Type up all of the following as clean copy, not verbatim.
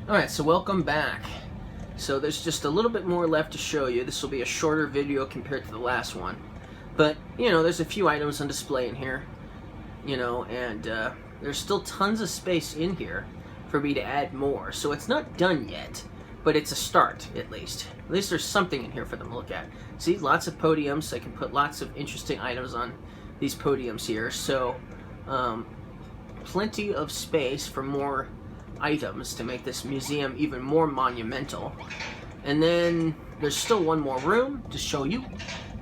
Alright, so welcome back. So there's just a little bit more left to show you. This will be a shorter video compared to the last one. But, there's a few items on display in here. And there's still tons of space in here for me to add more. So it's not done yet, but it's a start, at least. At least there's something in here for them to look at. See, lots of podiums. I can put lots of interesting items on these podiums here. So, plenty of space for more items to make this museum even more monumental. And then there's still one more room to show you.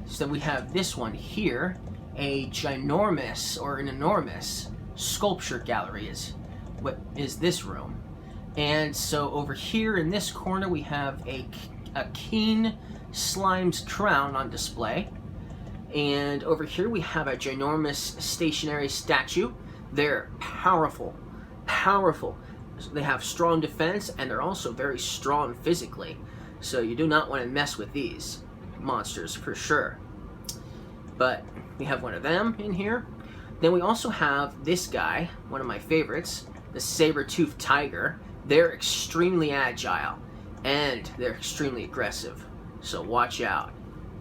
So we have this one here, a ginormous or an enormous sculpture gallery is what is this room. And so over here in this corner we have a Keen Slime's crown on display. And over here we have a ginormous stationary statue. They're powerful. They have strong defense, and they're also very strong physically. So you do not want to mess with these monsters for sure. But we have one of them in here. Then we also have this guy, one of my favorites, the saber-toothed tiger. They're extremely agile, and they're extremely aggressive. So watch out.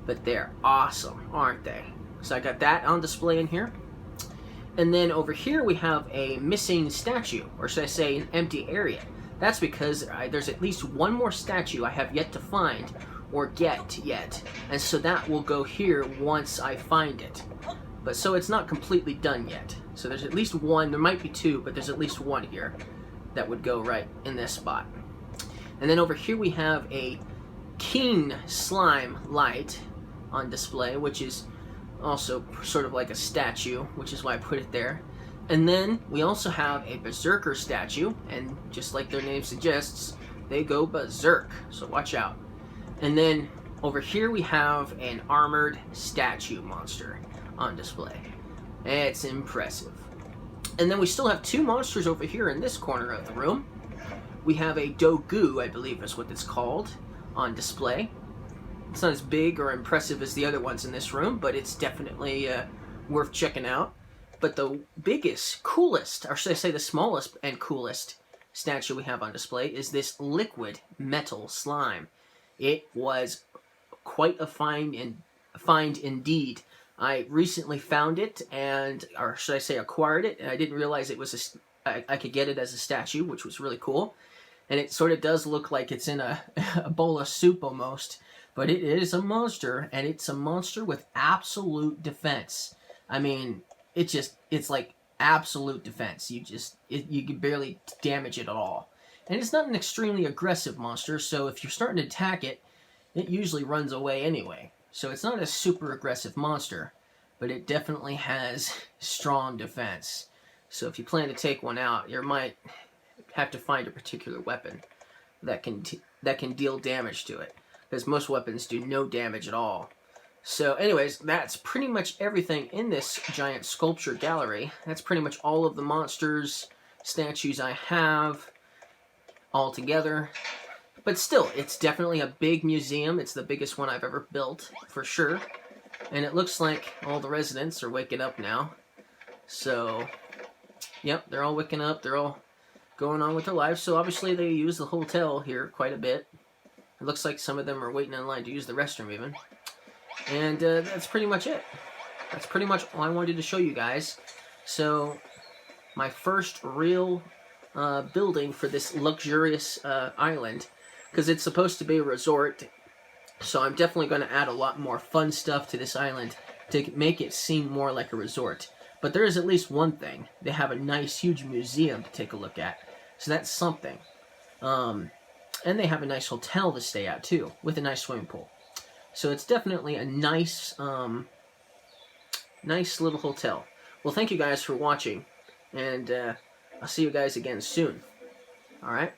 But they're awesome, aren't they? So I got that on display in here. And then over here we have a missing statue, or should I say an empty area. That's because there's at least one more statue I have yet to find or get yet. And so that will go here once I find it. But so it's not completely done yet. So there's at least one, there might be two, but there's at least one here that would go right in this spot. And then over here we have a Keen Slime light on display, which is also sort of like a statue, which is why I put it there. And then we also have a Berserker statue, and just like their name suggests, they go berserk, so watch out. And then over here we have an armored statue monster on display. It's impressive. And then we still have two monsters over here in this corner of the room. We have a Dogu, I believe is what it's called, on display. It's not as big or impressive as the other ones in this room, but it's definitely worth checking out. But the biggest, coolest, or should I say the smallest and coolest statue we have on display is this liquid metal slime. It was quite a find indeed. I recently found it, or should I say acquired it, and I didn't realize it was I could get it as a statue, which was really cool. And it sort of does look like it's in a bowl of soup almost. But it is a monster, and it's a monster with absolute defense. I mean, it's like absolute defense. You can barely damage it at all. And it's not an extremely aggressive monster, so if you're starting to attack it, it usually runs away anyway. So it's not a super aggressive monster, but it definitely has strong defense. So if you plan to take one out, you might have to find a particular weapon that can deal damage to it, because most weapons do no damage at all. So anyways, that's pretty much everything in this giant sculpture gallery. That's pretty much all of the monsters, statues I have all together. But still, it's definitely a big museum. It's the biggest one I've ever built, for sure. And it looks like all the residents are waking up now. So, yep, they're all waking up. They're all going on with their lives. So obviously they use the hotel here quite a bit. It looks like some of them are waiting in line to use the restroom even. And that's pretty much it. That's pretty much all I wanted to show you guys. So, my first real building for this luxurious island, because it's supposed to be a resort, so I'm definitely going to add a lot more fun stuff to this island to make it seem more like a resort. But there is at least one thing. They have a nice, huge museum to take a look at. So that's something. And they have a nice hotel to stay at, too, with a nice swimming pool. So it's definitely a nice, nice little hotel. Well, thank you guys for watching, and I'll see you guys again soon. Alright?